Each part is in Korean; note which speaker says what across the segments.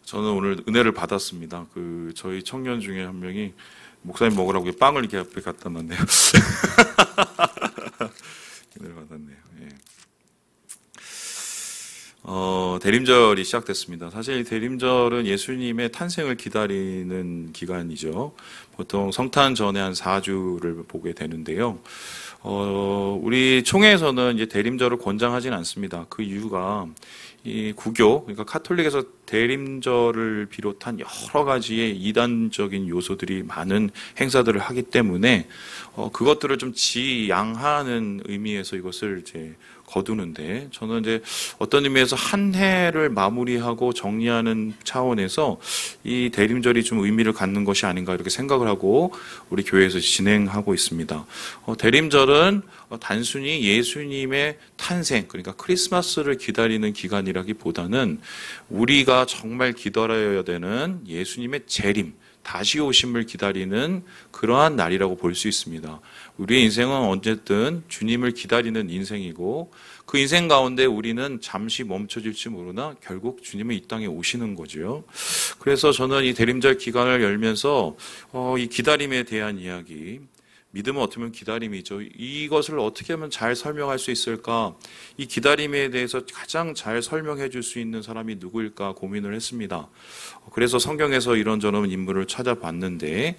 Speaker 1: 저는 오늘 은혜를 받았습니다. 저희 청년 중에 한 명이 목사님 먹으라고 빵을 이렇게 앞에 갖다 놨네요. 은혜를 받았네요. 예. 대림절이 시작됐습니다. 사실 대림절은 예수님의 탄생을 기다리는 기간이죠. 보통 성탄 전에 한 4주를 보게 되는데요. 우리 총회에서는 이제 대림절을 권장하지는 않습니다. 그 이유가 이 구교, 그러니까 카톨릭에서 대림절을 비롯한 여러 가지의 이단적인 요소들이 많은 행사들을 하기 때문에 그것들을 좀 지양하는 의미에서 이것을 이제 거두는데, 저는 이제 어떤 의미에서 한 해를 마무리하고 정리하는 차원에서 이 대림절이 좀 의미를 갖는 것이 아닌가 이렇게 생각을 하고 우리 교회에서 진행하고 있습니다. 대림절은 단순히 예수님의 탄생, 그러니까 크리스마스를 기다리는 기간이라기보다는 우리가 정말 기다려야 되는 예수님의 재림, 다시 오심을 기다리는 그러한 날이라고 볼 수 있습니다. 우리의 인생은 어쨌든 주님을 기다리는 인생이고, 그 인생 가운데 우리는 잠시 멈춰질지 모르나 결국 주님은 이 땅에 오시는 거죠. 그래서 저는 이 대림절 기간을 열면서 이 기다림에 대한 이야기, 믿음은 어떻게 보면 기다림이죠. 이것을 어떻게 하면 잘 설명할 수 있을까? 이 기다림에 대해서 가장 잘 설명해 줄 수 있는 사람이 누구일까 고민을 했습니다. 그래서 성경에서 이런저런 인물을 찾아봤는데,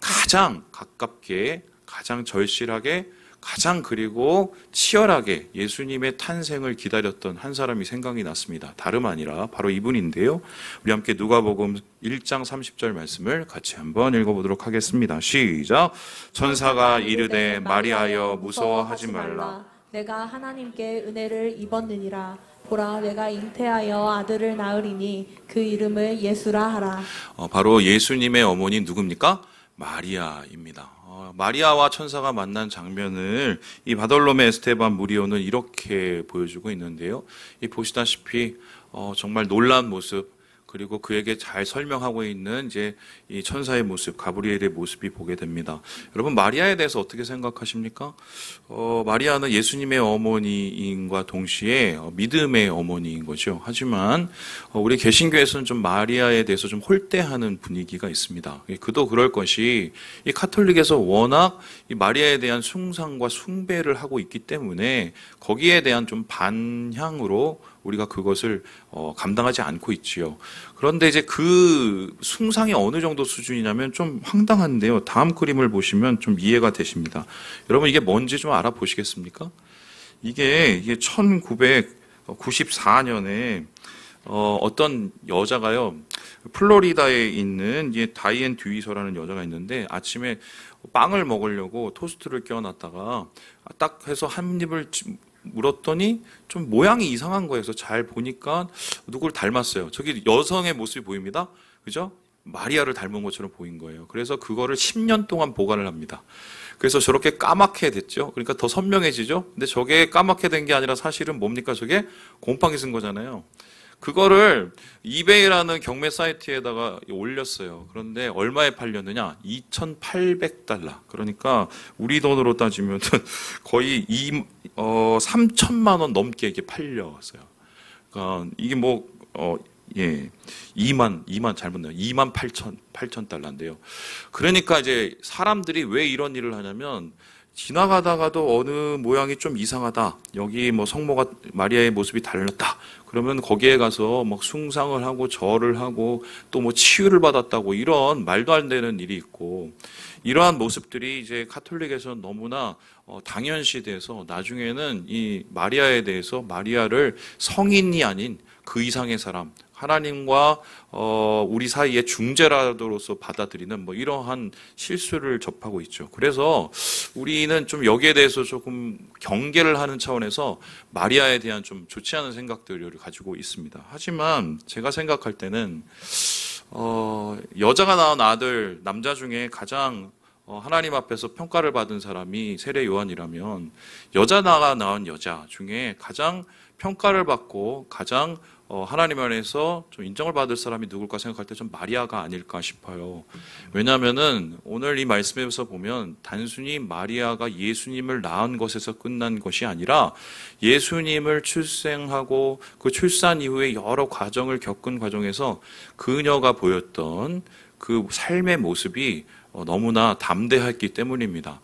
Speaker 1: 가장 가깝게, 가장 절실하게, 가장 그리고 치열하게 예수님의 탄생을 기다렸던 한 사람이 생각이 났습니다. 다름 아니라 바로 이분인데요. 우리 함께 누가복음 1장 30절 말씀을 같이 한번 읽어보도록 하겠습니다. 시작. 천사가 이르되 마리아여 무서워하지 말라.
Speaker 2: 내가 하나님께 은혜를 입었느니라. 보라, 내가 잉태하여 아들을 낳으리니 그 이름을 예수라 하라.
Speaker 1: 바로 예수님의 어머니 누굽니까? 마리아입니다. 마리아와 천사가 만난 장면을 이 바돌로메 에스테반 무리오는 이렇게 보여주고 있는데요. 보시다시피 정말 놀란 모습, 그리고 그에게 잘 설명하고 있는 이제 이 천사의 모습, 가브리엘의 모습이 보게 됩니다. 여러분, 마리아에 대해서 어떻게 생각하십니까? 마리아는 예수님의 어머니인과 동시에 믿음의 어머니인 거죠. 하지만 우리 개신교에서는 좀 마리아에 대해서 좀 홀대하는 분위기가 있습니다. 그도 그럴 것이 이 카톨릭에서 워낙 이 마리아에 대한 숭상과 숭배를 하고 있기 때문에 거기에 대한 좀 반향으로 우리가 그것을 감당하지 않고 있지요. 그런데 이제 그 숭상이 어느 정도 수준이냐면 좀 황당한데요. 다음 그림을 보시면 좀 이해가 되십니다. 여러분, 이게 뭔지 좀 알아보시겠습니까? 이게 1994년에 어떤 여자가요, 플로리다에 있는 이제 다이앤 듀이서라는 여자가 있는데, 아침에 빵을 먹으려고 토스트를 끼워놨다가 딱 해서 한 입을 물었더니 좀 모양이 이상한 거예요. 그래서 잘 보니까 누구를 닮았어요. 저기 여성의 모습이 보입니다. 그죠? 마리아를 닮은 것처럼 보인 거예요. 그래서 그거를 10년 동안 보관을 합니다. 그래서 저렇게 까맣게 됐죠. 그러니까 더 선명해지죠. 근데 저게 까맣게 된 게 아니라 사실은 뭡니까? 저게 곰팡이 쓴 거잖아요. 그거를 이베이라는 경매 사이트에다가 올렸어요. 그런데 얼마에 팔렸느냐? 2,800달러. 그러니까 우리 돈으로 따지면 거의 3천만 원 넘게 이게 팔렸어요. 그러니까 이게 2만 잘못 나요. 2만 8천 달러인데요. 그러니까 이제 사람들이 왜 이런 일을 하냐면, 지나가다가도 어느 모양이 좀 이상하다. 여기 성모가 마리아의 모습이 달랐다. 그러면 거기에 가서 막 숭상을 하고 절을 하고 또 치유를 받았다고 이런 말도 안 되는 일이 있고, 이러한 모습들이 이제 카톨릭에서는 너무나 당연시돼서 나중에는 이 마리아에 대해서 마리아를 성인이 아닌 그 이상의 사람, 하나님과 우리 사이의 중재라로서 받아들이는 이러한 실수를 접하고 있죠. 그래서 우리는 좀 여기에 대해서 조금 경계를 하는 차원에서 마리아에 대한 좀 좋지 않은 생각들을 가지고 있습니다. 하지만 제가 생각할 때는 여자가 낳은 아들, 남자 중에 가장 하나님 앞에서 평가를 받은 사람이 세례 요한이라면, 여자가 낳은 여자 중에 가장 평가를 받고 가장 하나님 안에서 좀 인정을 받을 사람이 누굴까 생각할 때 좀 마리아가 아닐까 싶어요. 왜냐하면은 오늘 이 말씀에서 보면 단순히 마리아가 예수님을 낳은 것에서 끝난 것이 아니라 예수님을 출생하고 그 출산 이후에 여러 과정을 겪은 과정에서 그녀가 보였던 그 삶의 모습이 너무나 담대했기 때문입니다.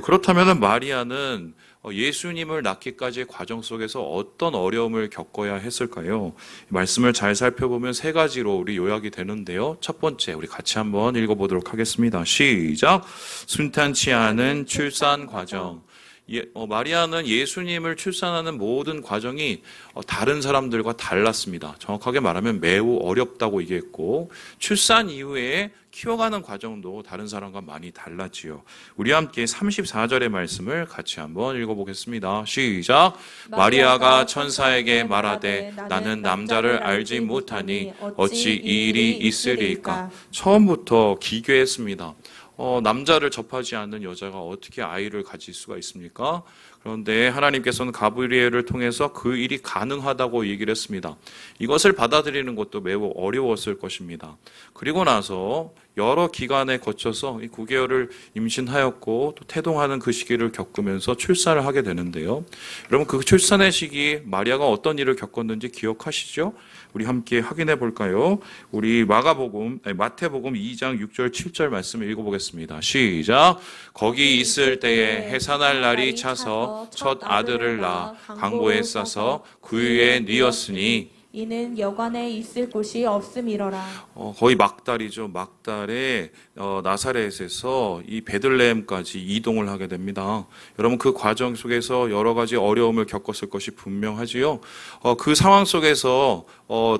Speaker 1: 그렇다면 마리아는 예수님을 낳기까지의 과정 속에서 어떤 어려움을 겪어야 했을까요? 말씀을 잘 살펴보면 세 가지로 우리 요약이 되는데요. 첫 번째, 우리 같이 한번 읽어보도록 하겠습니다. 시작! 순탄치 않은 출산 과정. 마리아는 예수님을 출산하는 모든 과정이 다른 사람들과 달랐습니다. 정확하게 말하면 매우 어렵다고 얘기했고, 출산 이후에 키워가는 과정도 다른 사람과 많이 달랐지요. 우리 함께 34절의 말씀을 같이 한번 읽어보겠습니다. 시작! 마리아가 천사에게 말하되 나는 남자를 알지 못하니 어찌 이 일이 있으리까? 처음부터 기괴했습니다. 남자를 접하지 않는 여자가 어떻게 아이를 가질 수가 있습니까? 그런데 하나님께서는 가브리엘을 통해서 그 일이 가능하다고 얘기를 했습니다. 이것을 받아들이는 것도 매우 어려웠을 것입니다. 그리고 나서 여러 기간에 거쳐서 이 9개월을 임신하였고 또 태동하는 그 시기를 겪으면서 출산을 하게 되는데요. 여러분 그 출산의 시기 마리아가 어떤 일을 겪었는지 기억하시죠? 우리 함께 확인해 볼까요? 우리 마태복음 2장 6절 7절 말씀을 읽어보겠습니다. 시작! 거기 있을 때에 해산할 날이 차서 첫 아들을 낳아 강보에 싸서 구유에 뉘었으니
Speaker 2: 이는 여관에 있을 곳이 없음이러라.
Speaker 1: 거의 막달이죠. 막달에 나사렛에서 이 베들레헴까지 이동을 하게 됩니다. 여러분 그 과정 속에서 여러 가지 어려움을 겪었을 것이 분명하지요. 그 상황 속에서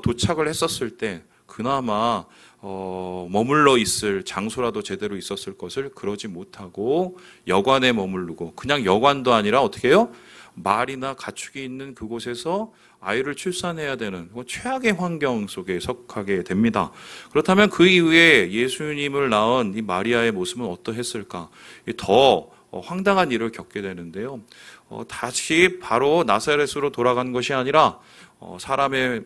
Speaker 1: 도착을 했었을 때 그나마 머물러 있을 장소라도 제대로 있었을 것을 그러지 못하고 여관에 머무르고 그냥 여관도 아니라 어떻게 해요? 말이나 가축이 있는 그곳에서 아이를 출산해야 되는 최악의 환경 속에 속하게 됩니다. 그렇다면 그 이후에 예수님을 낳은 이 마리아의 모습은 어떠했을까? 더 황당한 일을 겪게 되는데요. 다시 바로 나사렛으로 돌아간 것이 아니라 사람의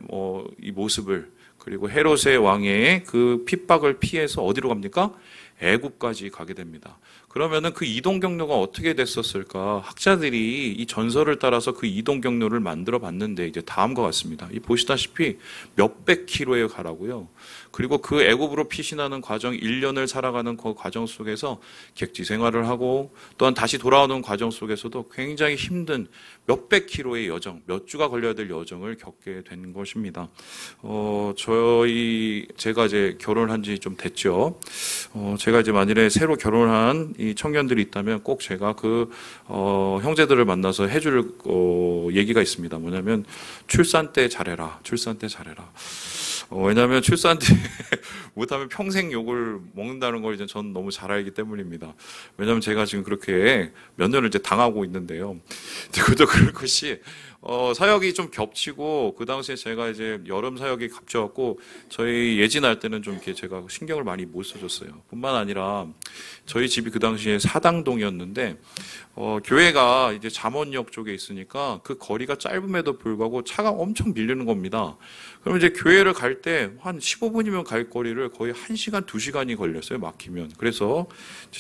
Speaker 1: 이 모습을 그리고 헤롯의 왕의 그 핍박을 피해서 어디로 갑니까? 애굽까지 가게 됩니다. 그러면은 그 이동 경로가 어떻게 됐었을까? 학자들이 이 전설을 따라서 그 이동 경로를 만들어 봤는데 이제 다음과 같습니다. 이 보시다시피 몇백 킬로에 가라고요. 그리고 그 애굽으로 피신하는 과정 1년을 살아가는 그 과정 속에서 객지 생활을 하고 또한 다시 돌아오는 과정 속에서도 굉장히 힘든 몇백 킬로의 여정, 몇 주가 걸려야 될 여정을 겪게 된 것입니다. 제가 이제 결혼을 한 지 좀 됐죠. 제가 이제 만일에 새로 결혼한 이 청년들이 있다면 꼭 제가 그 형제들을 만나서 해줄 얘기가 있습니다. 뭐냐면 출산 때 잘해라. 출산 때 잘해라. 왜냐하면 출산 때 못하면 평생 욕을 먹는다는 걸 이제 전 너무 잘 알기 때문입니다. 왜냐하면 제가 지금 그렇게 몇 년을 이제 당하고 있는데요. 그것도 그럴 것이 사역이 좀 겹치고 그 당시에 제가 이제 여름 사역이 겹쳐갖고 저희 예진할 때는 좀 이렇게 제가 신경을 많이 못 써줬어요. 뿐만 아니라 저희 집이 그 당시에 사당동이었는데 교회가 이제 잠원역 쪽에 있으니까 그 거리가 짧음에도 불구하고 차가 엄청 밀리는 겁니다. 그럼 이제 교회를 갈 때 한 15분이면 갈 거리를 거의 1시간, 2시간이 걸렸어요. 막히면. 그래서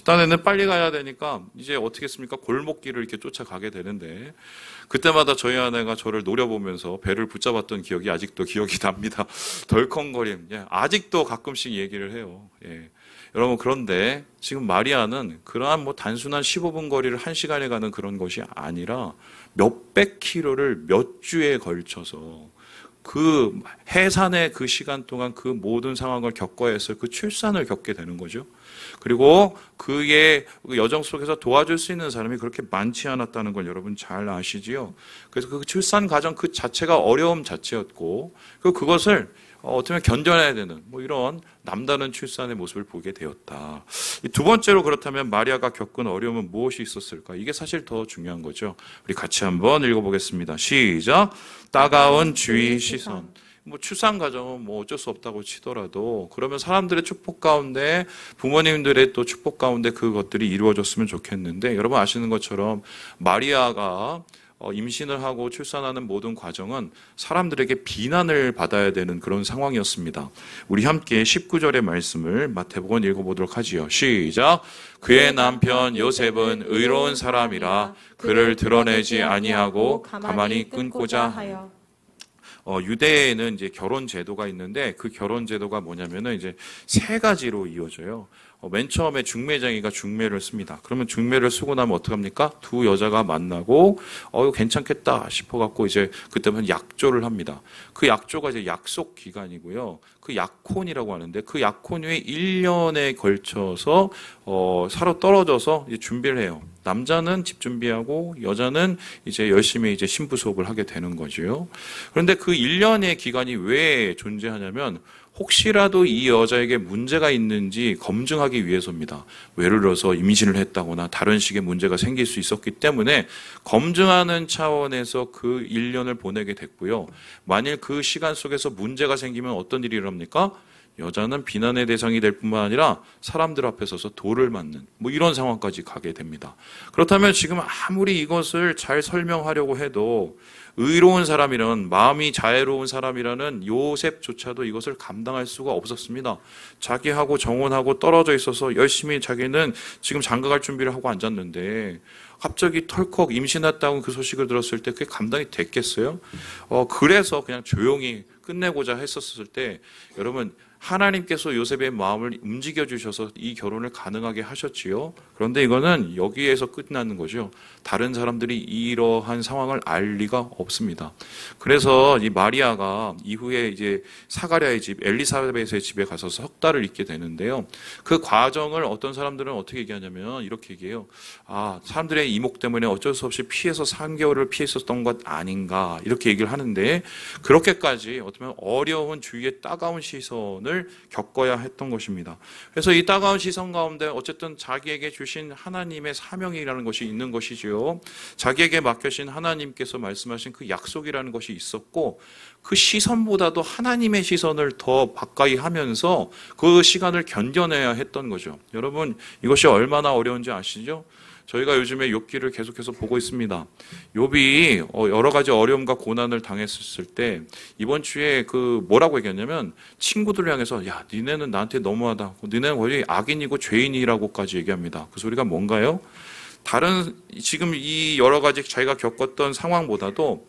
Speaker 1: 딴에는 빨리 가야 되니까 이제 어떻게 했습니까? 골목길을 이렇게 쫓아가게 되는데 그때마다 저희 아내가 저를 노려보면서 배를 붙잡았던 기억이 아직도 기억이 납니다. 덜컹거림. 예, 아직도 가끔씩 얘기를 해요. 예. 여러분 그런데 지금 마리아는 그러한 단순한 15분 거리를 1시간에 가는 그런 것이 아니라 몇백 킬로를 몇 주에 걸쳐서 그 해산의 그 시간 동안 그 모든 상황을 겪어야 해서 그 출산을 겪게 되는 거죠. 그리고 그의 여정 속에서 도와줄 수 있는 사람이 그렇게 많지 않았다는 걸 여러분 잘 아시지요. 그래서 그 출산 과정 그 자체가 어려움 자체였고 그것을 어떻게 견뎌내야 되는 이런 남다른 출산의 모습을 보게 되었다. 두 번째로 그렇다면 마리아가 겪은 어려움은 무엇이 있었을까? 이게 사실 더 중요한 거죠. 우리 같이 한번 읽어보겠습니다. 시작. 따가운 주의 시선. 출산 과정은 어쩔 수 없다고 치더라도 그러면 사람들의 축복 가운데 부모님들의 또 축복 가운데 그것들이 이루어졌으면 좋겠는데 여러분 아시는 것처럼 마리아가 임신을 하고 출산하는 모든 과정은 사람들에게 비난을 받아야 되는 그런 상황이었습니다. 우리 함께 19절의 말씀을 마태복음 읽어보도록 하지요. 시작. 그의 남편 요셉은 의로운 사람이라 그를 드러내지 아니하고 가만히 끊고자 하여. 유대에는 이제 결혼 제도가 있는데 그 결혼 제도가 뭐냐면은 이제 세 가지로 이어져요. 맨 처음에 중매장이가 중매를 씁니다. 그러면 중매를 쓰고 나면 어떡합니까? 두 여자가 만나고 이거 괜찮겠다 싶어갖고 이제 그때는 약조를 합니다. 그 약조가 이제 약속 기간이고요. 그 약혼이라고 하는데 그 약혼 후에 1년에 걸쳐서 서로 떨어져서 이제 준비를 해요. 남자는 집 준비하고 여자는 이제 열심히 이제 신부 수업을 하게 되는 거죠. 그런데 그 1년의 기간이 왜 존재하냐면 혹시라도 이 여자에게 문제가 있는지 검증하기 위해서입니다. 예를 들어서 임신을 했다거나 다른 식의 문제가 생길 수 있었기 때문에 검증하는 차원에서 그 1년을 보내게 됐고요. 만일 그 시간 속에서 문제가 생기면 어떤 일이 일어납니까? 여자는 비난의 대상이 될 뿐만 아니라 사람들 앞에 서서 돌을 맞는 이런 상황까지 가게 됩니다. 그렇다면 지금 아무리 이것을 잘 설명하려고 해도 의로운 사람이라는, 마음이 자애로운 사람이라는 요셉조차도 이것을 감당할 수가 없었습니다. 자기하고 정혼하고 떨어져 있어서 열심히 자기는 지금 장가갈 준비를 하고 앉았는데 갑자기 털컥 임신했다고 그 소식을 들었을 때 그게 감당이 됐겠어요? 그래서 그냥 조용히 끝내고자 했었을 때 여러분, 하나님께서 요셉의 마음을 움직여 주셔서 이 결혼을 가능하게 하셨지요. 그런데 이거는 여기에서 끝나는 거죠. 다른 사람들이 이러한 상황을 알 리가 없습니다. 그래서 이 마리아가 이후에 이제 사가랴의 집, 엘리사벳의 집에 가서 석 달을 있게 되는데요. 그 과정을 어떤 사람들은 어떻게 얘기하냐면 이렇게 얘기해요. 사람들의 이목 때문에 어쩔 수 없이 피해서 3개월을 피했었던 것 아닌가 이렇게 얘기를 하는데 그렇게까지 어쩌면 어려운 주위의 따가운 시선을 겪어야 했던 것입니다. 그래서 이 따가운 시선 가운데 어쨌든 자기에게 주신 하나님의 사명이라는 것이 있는 것이지요. 자기에게 맡겨진 하나님께서 말씀하신 그 약속이라는 것이 있었고 그 시선보다도 하나님의 시선을 더 가까이 하면서 그 시간을 견뎌내야 했던 거죠. 여러분, 이것이 얼마나 어려운지 아시죠? 저희가 요즘에 욥기를 계속해서 보고 있습니다. 욥이 여러 가지 어려움과 고난을 당했을 때 이번 주에 뭐라고 얘기했냐면 친구들을 향해서 야, 니네는 나한테 너무하다. 니네는 거의 악인이고 죄인이라고까지 얘기합니다. 그 소리가 뭔가요? 다른 지금 이 여러 가지 자기가 겪었던 상황보다도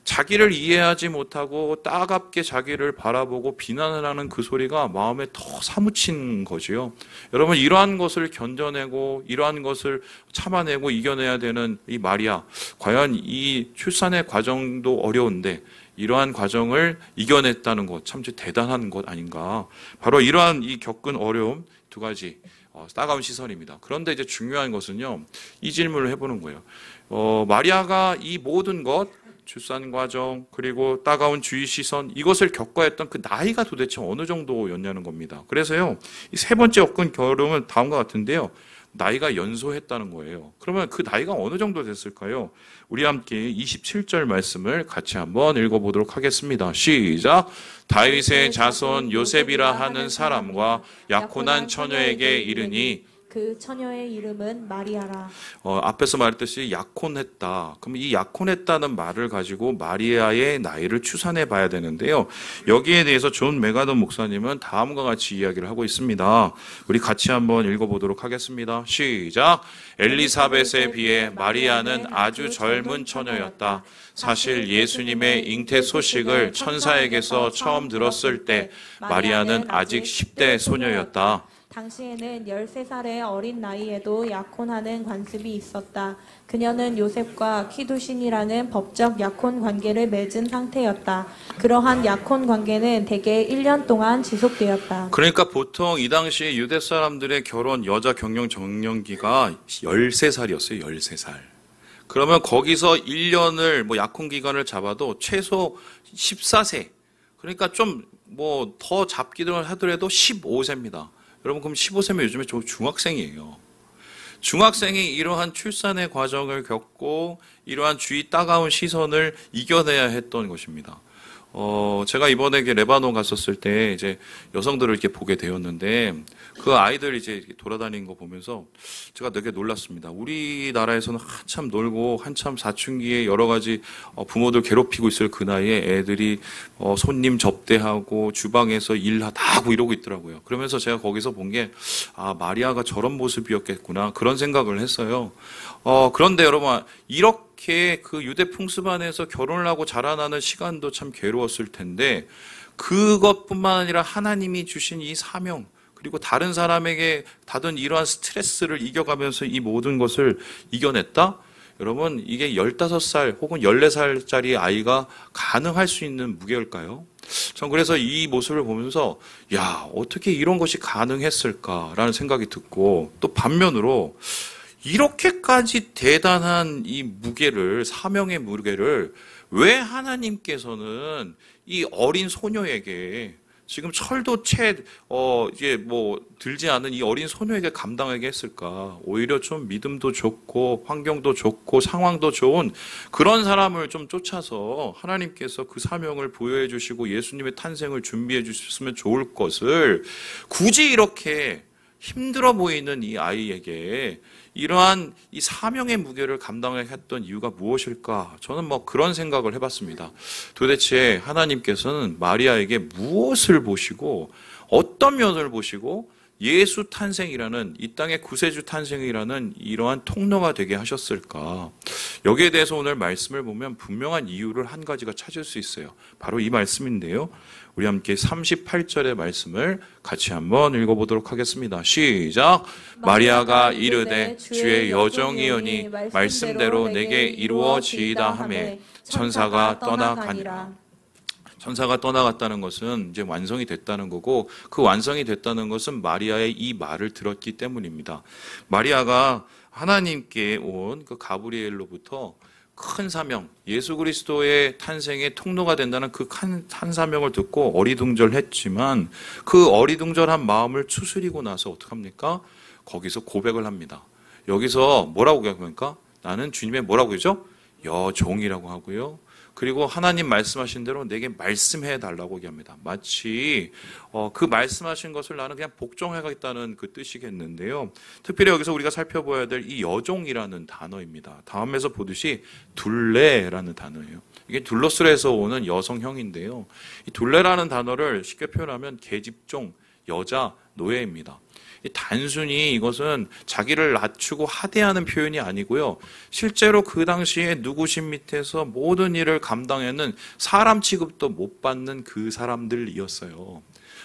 Speaker 1: 자기를 이해하지 못하고 따갑게 자기를 바라보고 비난을 하는 그 소리가 마음에 더 사무친 거지요. 여러분, 이러한 것을 견뎌내고 이러한 것을 참아내고 이겨내야 되는 이 마리아, 과연 이 출산의 과정도 어려운데 이러한 과정을 이겨냈다는 것 참 대단한 것 아닌가. 바로 이러한 이 겪은 어려움 두 가지 따가운 시선입니다. 그런데 이제 중요한 것은요, 이 질문을 해보는 거예요. 마리아가 이 모든 것, 출산 과정 그리고 따가운 주위 시선 이것을 겪어야 했던 그 나이가 도대체 어느 정도였냐는 겁니다. 그래서요, 이 세 번째 겪은 결혼은 다음과 같은데요. 나이가 연소했다는 거예요. 그러면 그 나이가 어느 정도 됐을까요? 우리 함께 27절 말씀을 같이 한번 읽어보도록 하겠습니다. 시작. 다윗의 자손 요셉이라 하는 사람과 약혼한 처녀에게 이르니
Speaker 2: 그 처녀의 이름은 마리아라.
Speaker 1: 앞에서 말했듯이 약혼했다. 그럼 이 약혼했다는 말을 가지고 마리아의 나이를 추산해 봐야 되는데요. 여기에 대해서 존 메가던 목사님은 다음과 같이 이야기를 하고 있습니다. 우리 같이 한번 읽어보도록 하겠습니다. 시작. 엘리사벳에 비해 마리아는 아주 젊은 처녀였다. 사실 예수님의 잉태 소식을 천사에게서 처음 들었을 때 마리아는 아직 10대 소녀였다.
Speaker 2: 당시에는 13살의 어린 나이에도 약혼하는 관습이 있었다. 그녀는 요셉과 키두신이라는 법적 약혼 관계를 맺은 상태였다. 그러한 약혼 관계는 대개 1년 동안 지속되었다.
Speaker 1: 그러니까 보통 이 당시 유대 사람들의 결혼 여자 경영 정년기가 13살이었어요. 13살. 그러면 거기서 1년을 약혼 기간을 잡아도 최소 14세. 그러니까 좀 더 잡기를 하더라도 15세입니다. 여러분, 그럼 15세면 요즘에 중학생이에요. 중학생이 이러한 출산의 과정을 겪고 이러한 주위 따가운 시선을 이겨내야 했던 것입니다. 제가 이번에 레바논 갔었을 때 이제 여성들을 이렇게 보게 되었는데 그 아이들 이제 돌아다니는 거 보면서 제가 되게 놀랐습니다. 우리나라에서는 한참 놀고 한참 사춘기에 여러 가지 부모들 괴롭히고 있을 그 나이에 애들이 손님 접대하고 주방에서 일 다 하고 이러고 있더라고요. 그러면서 제가 거기서 본 게 마리아가 저런 모습이었겠구나 그런 생각을 했어요. 그런데 여러분 이렇게 그 유대 풍습 안에서 결혼을 하고 자라나는 시간도 참 괴로웠을 텐데 그것뿐만 아니라 하나님이 주신 이 사명 그리고 다른 사람에게 받은 이러한 스트레스를 이겨가면서 이 모든 것을 이겨냈다? 여러분 이게 15살 혹은 14살짜리 아이가 가능할 수 있는 무게일까요? 전 그래서 이 모습을 보면서 야 어떻게 이런 것이 가능했을까라는 생각이 듣고 또 반면으로 이렇게까지 대단한 이 무게를 사명의 무게를 왜 하나님께서는 이 어린 소녀에게 지금 철도 이제 들지 않은 이 어린 소녀에게 감당하게 했을까? 오히려 좀 믿음도 좋고 환경도 좋고 상황도 좋은 그런 사람을 좀 쫓아서 하나님께서 그 사명을 부여해 주시고 예수님의 탄생을 준비해 주셨으면 좋을 것을 굳이 이렇게 힘들어 보이는 이 아이에게 이러한 이 사명의 무게를 감당하게 했던 이유가 무엇일까? 저는 그런 생각을 해봤습니다. 도대체 하나님께서는 마리아에게 무엇을 보시고 어떤 면을 보시고 예수 탄생이라는 이 땅의 구세주 탄생이라는 이러한 통로가 되게 하셨을까? 여기에 대해서 오늘 말씀을 보면 분명한 이유를 한 가지가 찾을 수 있어요. 바로 이 말씀인데요. 우리 함께 38절의 말씀을 같이 한번 읽어보도록 하겠습니다. 시작! 마리아가 이르되 주의 여종이오니 말씀대로 내게 이루어지이다 하매 천사가 떠나가니라. 천사가 떠나갔다는 것은 이제 완성이 됐다는 거고 그 완성이 됐다는 것은 마리아의 이 말을 들었기 때문입니다. 마리아가 하나님께 온 그 가브리엘로부터 큰 사명, 예수 그리스도의 탄생의 통로가 된다는 그 한 사명을 듣고 어리둥절했지만 그 어리둥절한 마음을 추스리고 나서 어떡합니까? 거기서 고백을 합니다. 여기서 뭐라고 고백합니까? 나는 주님의 뭐라고 그러죠? 여종이라고 하고요. 그리고 하나님 말씀하신 대로 내게 말씀해 달라고 얘기합니다. 마치 그 말씀하신 것을 나는 그냥 복종하겠다는 그 뜻이겠는데요. 특별히 여기서 우리가 살펴봐야 될 이 여종이라는 단어입니다. 다음에서 보듯이 둘레라는 단어예요. 이게 둘러스에서 오는 여성형인데요. 이 둘레라는 단어를 쉽게 표현하면 계집종, 여자, 노예입니다. 단순히 이것은 자기를 낮추고 하대하는 표현이 아니고요. 실제로 그 당시에 누구신 밑에서 모든 일을 감당하는 사람 취급도 못 받는 그 사람들이었어요.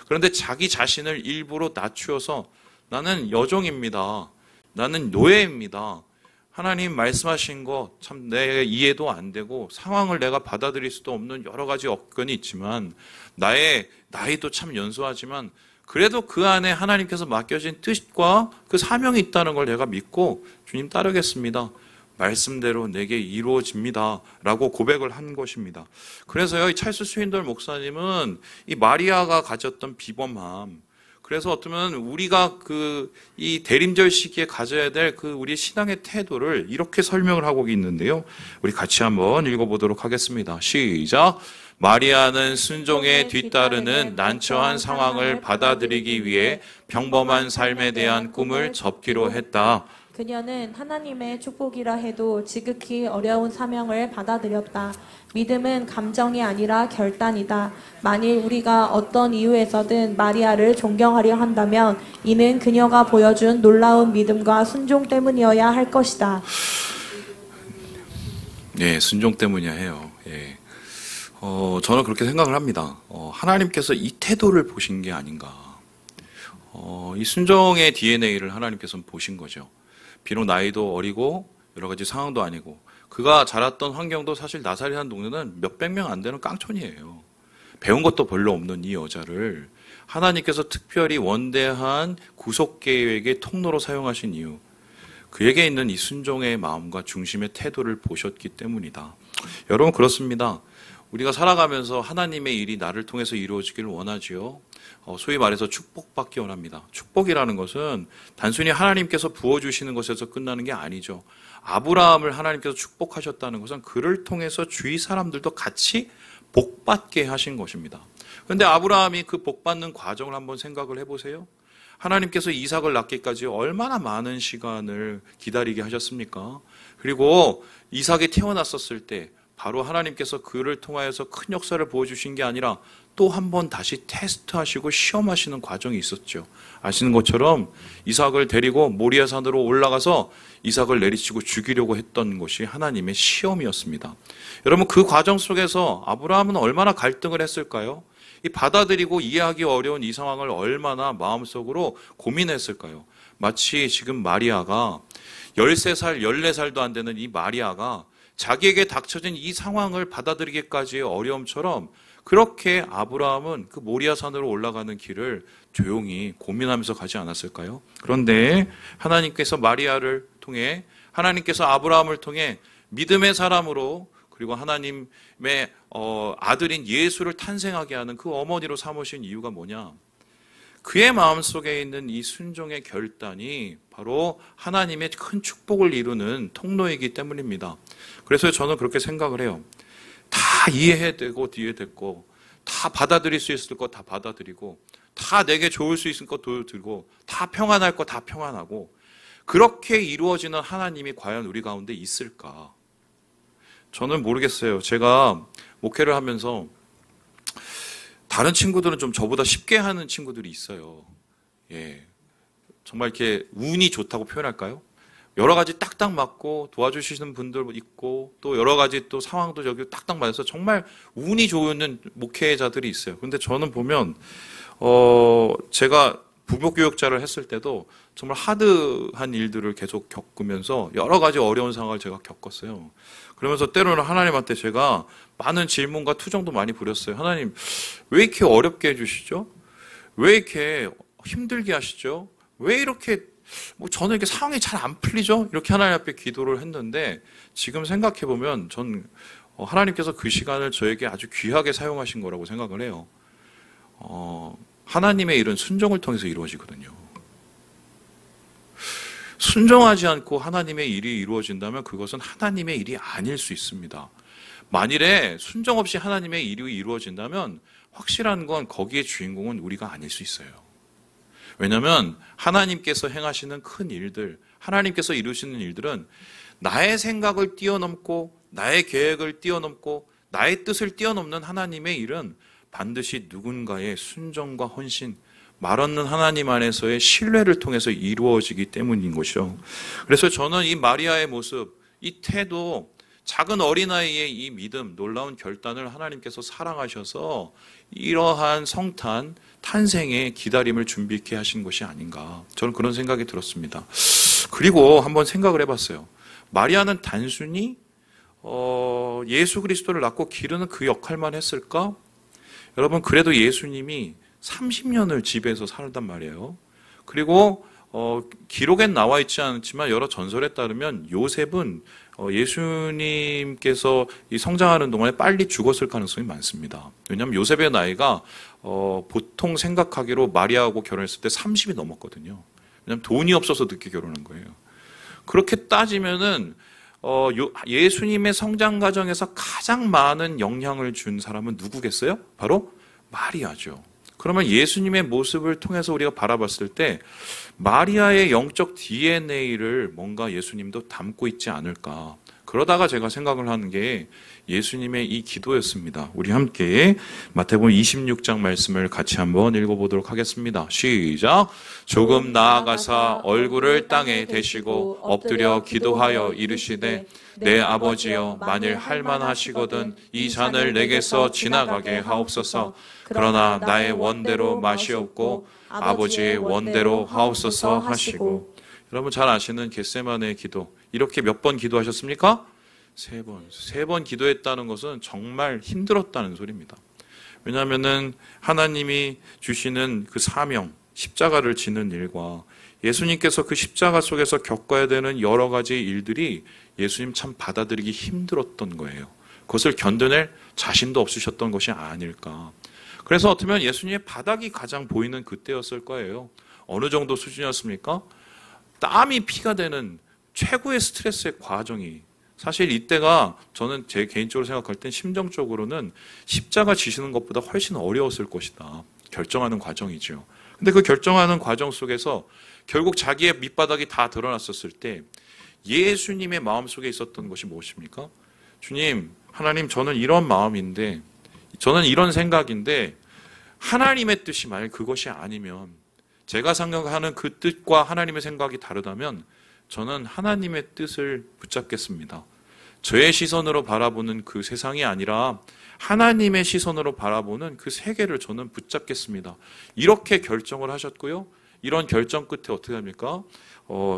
Speaker 1: 그런데 자기 자신을 일부러 낮추어서 나는 여종입니다. 나는 노예입니다. 하나님 말씀하신 거 참 내 이해도 안 되고 상황을 내가 받아들일 수도 없는 여러 가지 업견이 있지만 나의 나이도 참 연소하지만 그래도 그 안에 하나님께서 맡겨진 뜻과 그 사명이 있다는 걸 내가 믿고 주님 따르겠습니다. 말씀대로 내게 이루어집니다. 라고 고백을 한 것입니다. 그래서요, 이 찰스 스윈덜 목사님은 이 마리아가 가졌던 비범함, 그래서 어쩌면 우리가 이 대림절 시기에 가져야 될 우리 신앙의 태도를 이렇게 설명을 하고 있는데요. 우리 같이 한번 읽어보도록 하겠습니다. 시작! 마리아는 순종에 뒤따르는 난처한 상황을 받아들이기 위해 평범한 삶에 대한 꿈을 접기로 했다.
Speaker 2: 그녀는 하나님의 축복이라 해도 지극히 어려운 사명을 받아들였다. 믿음은 감정이 아니라 결단이다. 만일 우리가 어떤 이유에서든 마리아를 존경하려 한다면 이는 그녀가 보여준 놀라운 믿음과 순종 때문이어야 할 것이다.
Speaker 1: 네, 순종 때문이야 해요. 예. 저는 그렇게 생각을 합니다. 하나님께서 이 태도를 보신 게 아닌가. 이 순종의 DNA를 하나님께서는 보신 거죠. 비록 나이도 어리고 여러 가지 상황도 아니고 그가 자랐던 환경도 사실 나사렛이라는 동네는 몇백 명 안 되는 깡촌이에요. 배운 것도 별로 없는 이 여자를 하나님께서 특별히 원대한 구속계획의 통로로 사용하신 이유, 그에게 있는 이 순종의 마음과 중심의 태도를 보셨기 때문이다. 여러분 그렇습니다. 우리가 살아가면서 하나님의 일이 나를 통해서 이루어지기를 원하지요. 소위 말해서 축복받기 원합니다. 축복이라는 것은 단순히 하나님께서 부어주시는 것에서 끝나는 게 아니죠. 아브라함을 하나님께서 축복하셨다는 것은 그를 통해서 주위 사람들도 같이 복받게 하신 것입니다. 그런데 아브라함이 그 복받는 과정을 한번 생각을 해보세요. 하나님께서 이삭을 낳기까지 얼마나 많은 시간을 기다리게 하셨습니까? 그리고 이삭이 태어났었을 때 바로 하나님께서 그를 통하여서 큰 역사를 보여주신 게 아니라 또 한 번 다시 테스트하시고 시험하시는 과정이 있었죠. 아시는 것처럼 이삭을 데리고 모리아 산으로 올라가서 이삭을 내리치고 죽이려고 했던 것이 하나님의 시험이었습니다. 여러분, 그 과정 속에서 아브라함은 얼마나 갈등을 했을까요? 이 받아들이고 이해하기 어려운 이 상황을 얼마나 마음속으로 고민했을까요? 마치 지금 마리아가 13살, 14살도 안 되는 이 마리아가 자기에게 닥쳐진 이 상황을 받아들이기까지의 어려움처럼 그렇게 아브라함은 그 모리아 산으로 올라가는 길을 조용히 고민하면서 가지 않았을까요? 그런데 하나님께서 마리아를 통해, 하나님께서 아브라함을 통해 믿음의 사람으로, 그리고 하나님의 아들인 예수를 탄생하게 하는 그 어머니로 삼으신 이유가 뭐냐? 그의 마음속에 있는 이 순종의 결단이 바로 하나님의 큰 축복을 이루는 통로이기 때문입니다. 그래서 저는 그렇게 생각을 해요. 다 이해되고 다 받아들일 수 있을 것 다 받아들이고, 다 내게 좋을 수 있을 것 도와드리고, 다 평안할 것 다 평안하고, 그렇게 이루어지는 하나님이 과연 우리 가운데 있을까? 저는 모르겠어요. 제가 목회를 하면서 다른 친구들은 좀 저보다 쉽게 하는 친구들이 있어요. 예. 정말 이렇게 운이 좋다고 표현할까요? 여러 가지 딱딱 맞고 도와주시는 분들 있고, 또 여러 가지 또 상황도 저기 딱딱 맞아서 정말 운이 좋은 목회자들이 있어요. 근데 저는 보면, 제가 부목교육자를 했을 때도 정말 하드한 일들을 계속 겪으면서 여러 가지 어려운 상황을 제가 겪었어요. 그러면서 때로는 하나님한테 제가 많은 질문과 투정도 많이 부렸어요. 하나님, 왜 이렇게 어렵게 해주시죠? 왜 이렇게 힘들게 하시죠? 왜 이렇게 저는 이렇게 상황이 잘 안 풀리죠? 이렇게 하나님 앞에 기도를 했는데, 지금 생각해보면 전 하나님께서 그 시간을 저에게 아주 귀하게 사용하신 거라고 생각을 해요. 하나님의 일은 순종을 통해서 이루어지거든요. 순종하지 않고 하나님의 일이 이루어진다면 그것은 하나님의 일이 아닐 수 있습니다. 만일에 순종 없이 하나님의 일이 이루어진다면 확실한 건 거기에 주인공은 우리가 아닐 수 있어요. 왜냐하면 하나님께서 행하시는 큰 일들, 하나님께서 이루시는 일들은 나의 생각을 뛰어넘고, 나의 계획을 뛰어넘고, 나의 뜻을 뛰어넘는 하나님의 일은 반드시 누군가의 순종과 헌신, 말 없는 하나님 안에서의 신뢰를 통해서 이루어지기 때문인 것이죠. 그래서 저는 이 마리아의 모습, 이 태도, 작은 어린아이의 이 믿음, 놀라운 결단을 하나님께서 사랑하셔서 이러한 성탄, 탄생의 기다림을 준비케 하신 것이 아닌가. 저는 그런 생각이 들었습니다. 그리고 한번 생각을 해봤어요. 마리아는 단순히 예수 그리스도를 낳고 기르는 그 역할만 했을까? 여러분, 그래도 예수님이 30년을 집에서 살단 말이에요. 그리고 기록엔 나와 있지 않지만 여러 전설에 따르면 요셉은 예수님께서 이 성장하는 동안에 빨리 죽었을 가능성이 많습니다. 왜냐하면 요셉의 나이가 보통 생각하기로 마리아하고 결혼했을 때 30이 넘었거든요. 왜냐하면 돈이 없어서 늦게 결혼한 거예요. 그렇게 따지면은 예수님의 성장 과정에서 가장 많은 영향을 준 사람은 누구겠어요? 바로 마리아죠. 그러면 예수님의 모습을 통해서 우리가 바라봤을 때 마리아의 영적 DNA를 뭔가 예수님도 담고 있지 않을까. 그러다가 제가 생각을 하는 게 예수님의 이 기도였습니다. 우리 함께 마태복음 26장 말씀을 같이 한번 읽어보도록 하겠습니다. 시작. 조금 나아가사 얼굴을 땅에 대시고 엎드려 기도하여 이르시되 내 아버지여, 만일 할만하시거든 이 잔을 내게서 지나가게 하옵소서. 그러나 나의 원대로 마시옵고 아버지의 원대로 하옵소서 하시고. 여러분 잘 아시는 겟세마네의 기도, 이렇게 몇 번 기도하셨습니까? 3번. 3번 기도했다는 것은 정말 힘들었다는 소리입니다. 왜냐하면은 하나님이 주시는 그 사명, 십자가를 지는 일과 예수님께서 그 십자가 속에서 겪어야 되는 여러 가지 일들이 예수님 참 받아들이기 힘들었던 거예요. 그것을 견뎌낼 자신도 없으셨던 것이 아닐까. 그래서 어쩌면 예수님의 바닥이 가장 보이는 그때였을 거예요. 어느 정도 수준이었습니까? 땀이 피가 되는 최고의 스트레스의 과정이 사실 이때가 저는 제 개인적으로 생각할 땐 심정적으로는 십자가 지시는 것보다 훨씬 어려웠을 것이다. 결정하는 과정이죠. 근데 그 결정하는 과정 속에서 결국 자기의 밑바닥이 다 드러났었을 때 예수님의 마음속에 있었던 것이 무엇입니까? 주님, 하나님, 저는 이런 마음인데, 저는 이런 생각인데 하나님의 뜻이 만약 그것이 아니면, 제가 생각하는 그 뜻과 하나님의 생각이 다르다면 저는 하나님의 뜻을 붙잡겠습니다. 저의 시선으로 바라보는 그 세상이 아니라 하나님의 시선으로 바라보는 그 세계를 저는 붙잡겠습니다. 이렇게 결정을 하셨고요. 이런 결정 끝에 어떻게 합니까?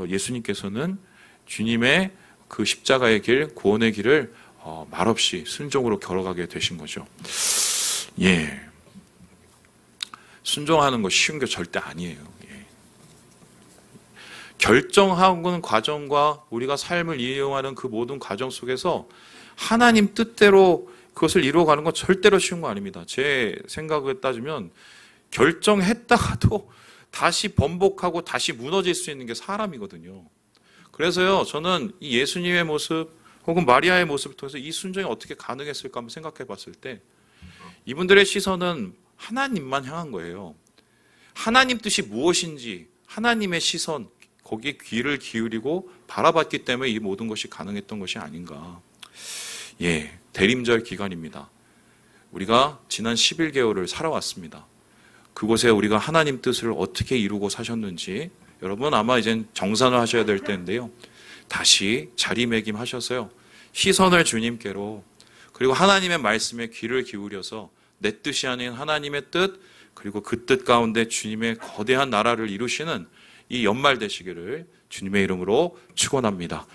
Speaker 1: 예수님께서는 주님의 그 십자가의 길, 구원의 길을 말없이 순종으로 걸어가게 되신 거죠. 예, 순종하는 거 쉬운 게 절대 아니에요. 예. 결정하는 과정과 우리가 삶을 이용하는 그 모든 과정 속에서 하나님 뜻대로 그것을 이루어가는 건 절대로 쉬운 거 아닙니다. 제 생각에 따지면 결정했다가도 다시 번복하고 다시 무너질 수 있는 게 사람이거든요. 그래서요, 저는 이 예수님의 모습 혹은 마리아의 모습을 통해서 이 순종이 어떻게 가능했을까 한번 생각해 봤을 때 이분들의 시선은 하나님만 향한 거예요. 하나님 뜻이 무엇인지 하나님의 시선, 거기에 귀를 기울이고 바라봤기 때문에 이 모든 것이 가능했던 것이 아닌가. 예, 대림절 기간입니다. 우리가 지난 11개월을 살아왔습니다. 그곳에 우리가 하나님 뜻을 어떻게 이루고 사셨는지 여러분 아마 이젠 정산을 하셔야 될 때인데요. 다시 자리매김하셔서요. 시선을 주님께로, 그리고 하나님의 말씀에 귀를 기울여서 내 뜻이 아닌 하나님의 뜻, 그리고 그 뜻 가운데 주님의 거대한 나라를 이루시는 이 연말 되시기를 주님의 이름으로 축원합니다.